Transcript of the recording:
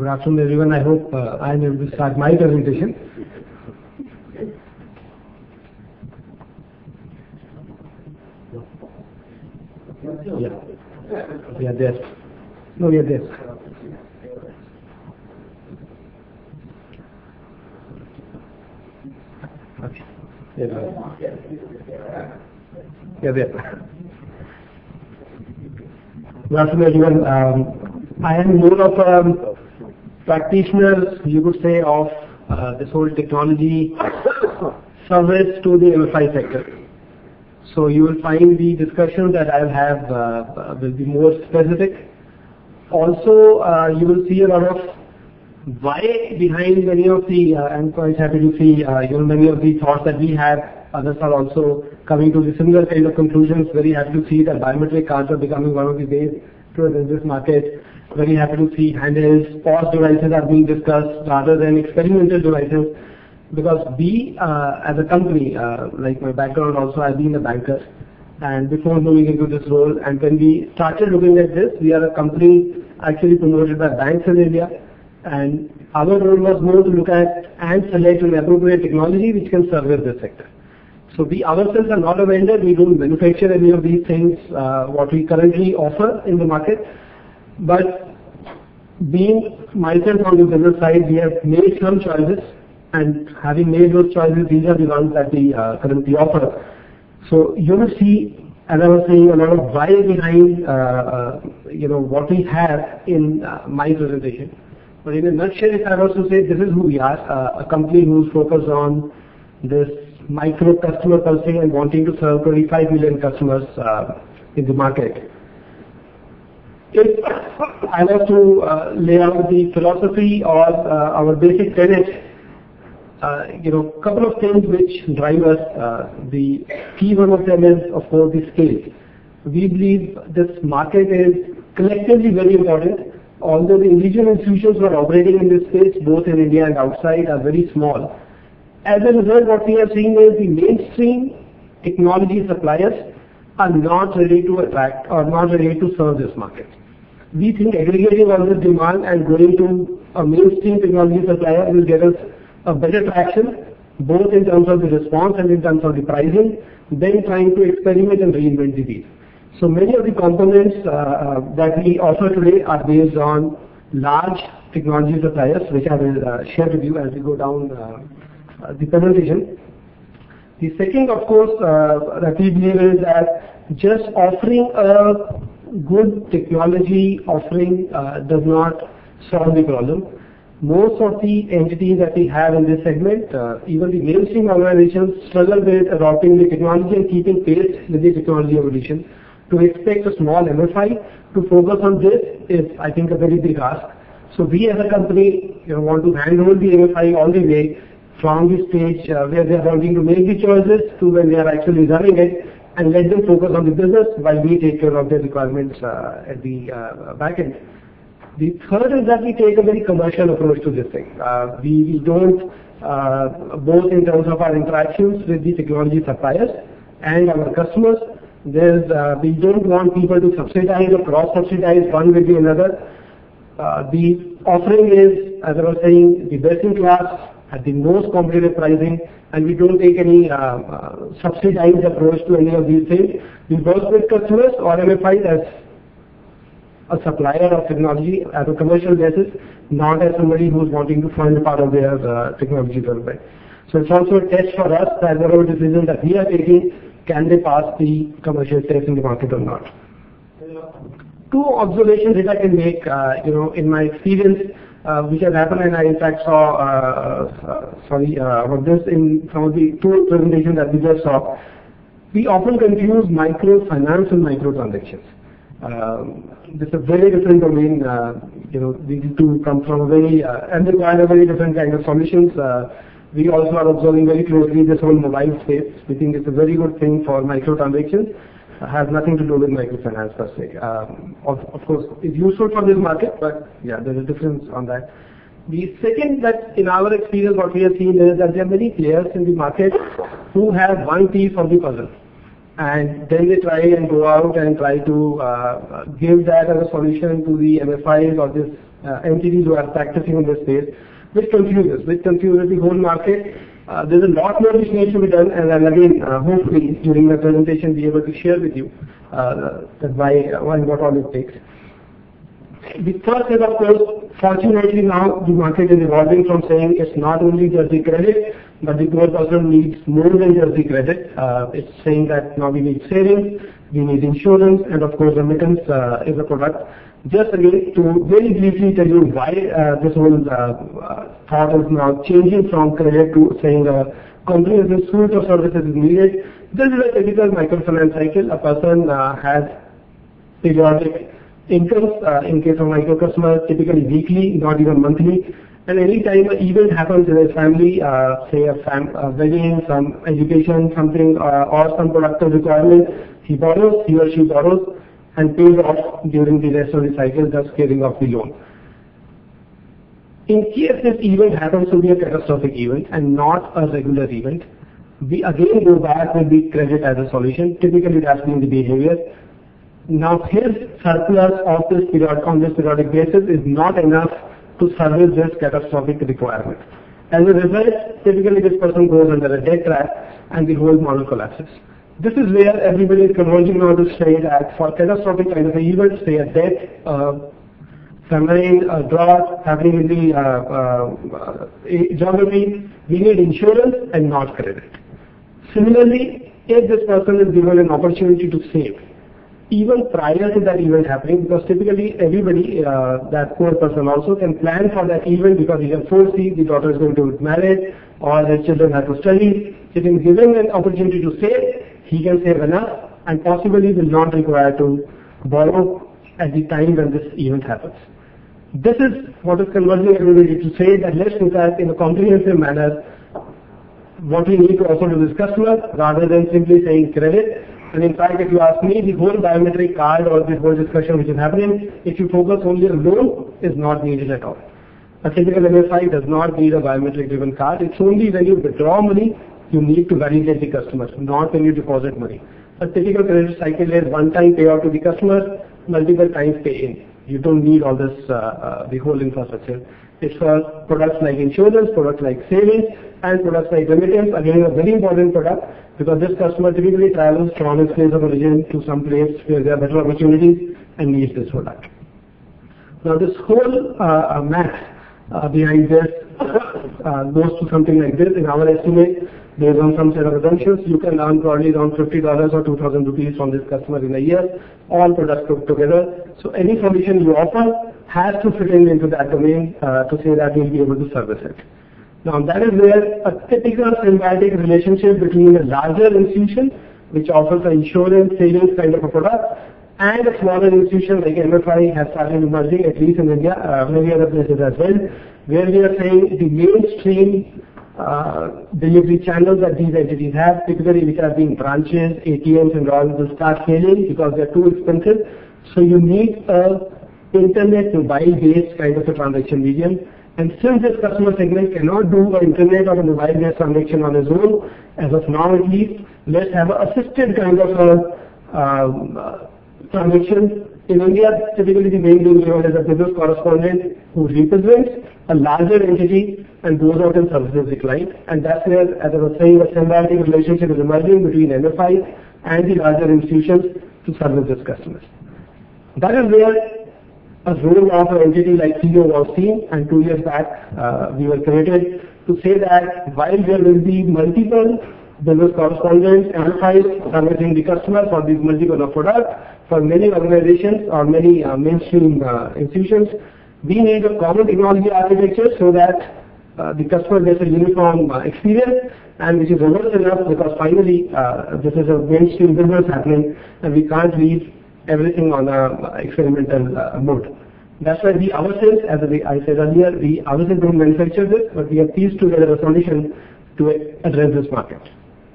Good afternoon, everyone. I hope I am able to start my presentation. Yeah, we are there. No, we are there. Okay. Yeah, there. Good afternoon, everyone. I am more of a practitioner, you could say, of this whole technology service to the MFI sector. So you will find the discussion that I'll have will be more specific. Also, you will see a lot of why behind many of the, I'm quite happy to see, many of the thoughts that we have, others are also coming to the similar kind of conclusions. Very happy to see that biometric cards are becoming one of the ways to enter this market. Very happy to see handhelds, POS devices are being discussed rather than experimental devices. Because we, as a company, like my background also, I've been a banker. And before moving into this role, and when we started looking at this, we are a company actually promoted by banks in India. And our role was more to look at and select an appropriate technology which can service this sector. So we ourselves are not a vendor, we don't manufacture any of these things, what we currently offer in the market. But being myself on the business side, we have made some choices. And having made those choices, these are the ones that we currently offer. So you will see, as I was saying, a lot of why behind what we have in my presentation. But in a nutshell, if I was to say, this is who we are, a company who's focused on this micro customer per se and wanting to serve 25 million customers in the market. If I was to lay out the philosophy or our basic tenets, couple of things which drive us. The key one of them is, of course, the scale. We believe this market is collectively very important. Although the individual institutions who are operating in this space, both in India and outside, are very small. As a result, what we are seeing is the mainstream technology suppliers are not ready to attract or not ready to serve this market. We think aggregating all this demand and going to a mainstream technology supplier will get us a better traction, both in terms of the response and in terms of the pricing, than trying to experiment and reinvent the wheel. So many of the components that we offer today are based on large technology suppliers, which I will share with you as we go down the presentation. The second, of course, that we believe is that just offering a good technology offering does not solve the problem. Most of the entities that we have in this segment, even the mainstream organizations, struggle with adopting the technology and keeping pace with the technology evolution. To expect a small MFI to focus on this is, I think, a very big ask. So we as a company want to handhold the MFI all the way from the stage where they are wanting to make the choices to when they are actually running it, and let them focus on the business while we take care of their requirements at the back end. The third is that we take a very commercial approach to this thing. We don't, both in terms of our interactions with the technology suppliers and our customers, we don't want people to subsidize or cross-subsidize one with the another. The offering is, as I was saying, the best in class at the most competitive pricing, and we don't take any subsidized approach to any of these things. We work with customers or MFIs as a supplier of technology at a commercial basis, not as somebody who's wanting to fund part of their technology development. So it's also a test for us that whatever decision that we are taking, can they pass the commercial test in the market or not? Two observations that I can make, in my experience, which has happened, and I in fact saw, about this in some of the two presentations that we just saw. We often confuse microfinance and microtransactions. This is a very different domain. These two come from a very and they require a very different kind of solutions. We also are observing very closely this whole mobile space. We think it's a very good thing for microtransactions. Has nothing to do with microfinance per se. Of course, it's useful for this market, but yeah, there's a difference on that. The second, that in our experience, what we have seen is that there are many players in the market who have one piece of the puzzle. And then they try and go out and try to give that as a solution to the MFIs or this entities who are practicing in this space, which confuses the whole market. There's a lot more which needs to be done, and then again, hopefully during the presentation be able to share with you that why what all it takes. The first is, of course, fortunately now the market is evolving from saying it's not only just the credit, but the poor person needs more than just the credit. It's saying that now we need savings, we need insurance, and of course remittance is a product. Just again to very briefly tell you why this whole thought is now changing from credit to saying a comprehensive suite of services is needed. This is a typical microfinance cycle. A person has periodic incomes, in case of micro customers, typically weekly, not even monthly. And any time an event happens in his family, say a wedding, some education, something, or some productive requirement, he or she borrows and pays off during the rest of the cycle, thus clearing off the loan. In case this event happens to be a catastrophic event and not a regular event, we again go back with the credit as a solution. Typically that's been the behavior. Now his surplus of this periodic basis is not enough to service this catastrophic requirement. As a result, typically this person goes under a debt trap and the whole model collapses. This is where everybody is converging now to say that for catastrophic kind of events, say a death, famine, a drought happening in the geography, we need insurance and not credit. Similarly, if this person is given an opportunity to save, even prior to that event happening, because typically everybody, that poor person also can plan for that event because he can foresee the daughter is going to get married or the children have to study. If he is given an opportunity to save, he can save enough and possibly will not require to borrow at the time when this event happens. This is what is converging everybody to say that let's look at in a comprehensive manner what we need to offer to this customer rather than simply saying credit. And in fact, if you ask me, the whole biometric card or the whole discussion which is happening, if you focus only on loan, is not needed at all. A typical MFI does not need a biometric driven card. It's only when you withdraw money, you need to validate the customer, not when you deposit money. A typical credit cycle is one-time payout to the customer, multiple times pay in. You don't need all this, the whole infrastructure. It's for products like insurance, products like savings, and products like remittance. Again, a very important product because this customer typically travels from his place of origin to some place where there are better opportunities and needs this product. Now, this whole math behind this goes to something like this. In our estimate, based on some set of assumptions, you can earn probably around $50 or 2,000 rupees from this customer in a year, all products put together. So any solution you offer has to fit into that domain to say that you'll be able to service it. Now that is where a typical symbiotic relationship between a larger institution, which offers an insurance savings kind of a product, and a smaller institution like MFI has started emerging, at least in India, many other places as well, where we are saying the mainstream delivery channels that these entities have, typically which are being branches, ATMs and all, will start failing because they're too expensive. So you need a internet mobile-based kind of a transaction medium. And since this customer segment cannot do an internet or a mobile-based transaction on his own, as of now at least, let's have an assisted kind of a transaction. In India, typically the main doing is a business correspondent who represents a larger entity and goes out and services the client. And that's where, as I was saying, a symbiotic relationship is emerging between MFIs and the larger institutions to service these customers. That is where a role of an entity like CEO was seen, and 2 years back we were committed to say that while there will be multiple business correspondents, MFIs servicing the customer for these multiple of products, for many organizations or many mainstream institutions, we need a common technology architecture so that the customer gets a uniform experience, and which is robust enough because finally this is a mainstream business happening and we can't leave everything on a experimental mode. That's why we ourselves, as I said earlier, we ourselves don't manufacture this, but we have pieced together a solution to address this market.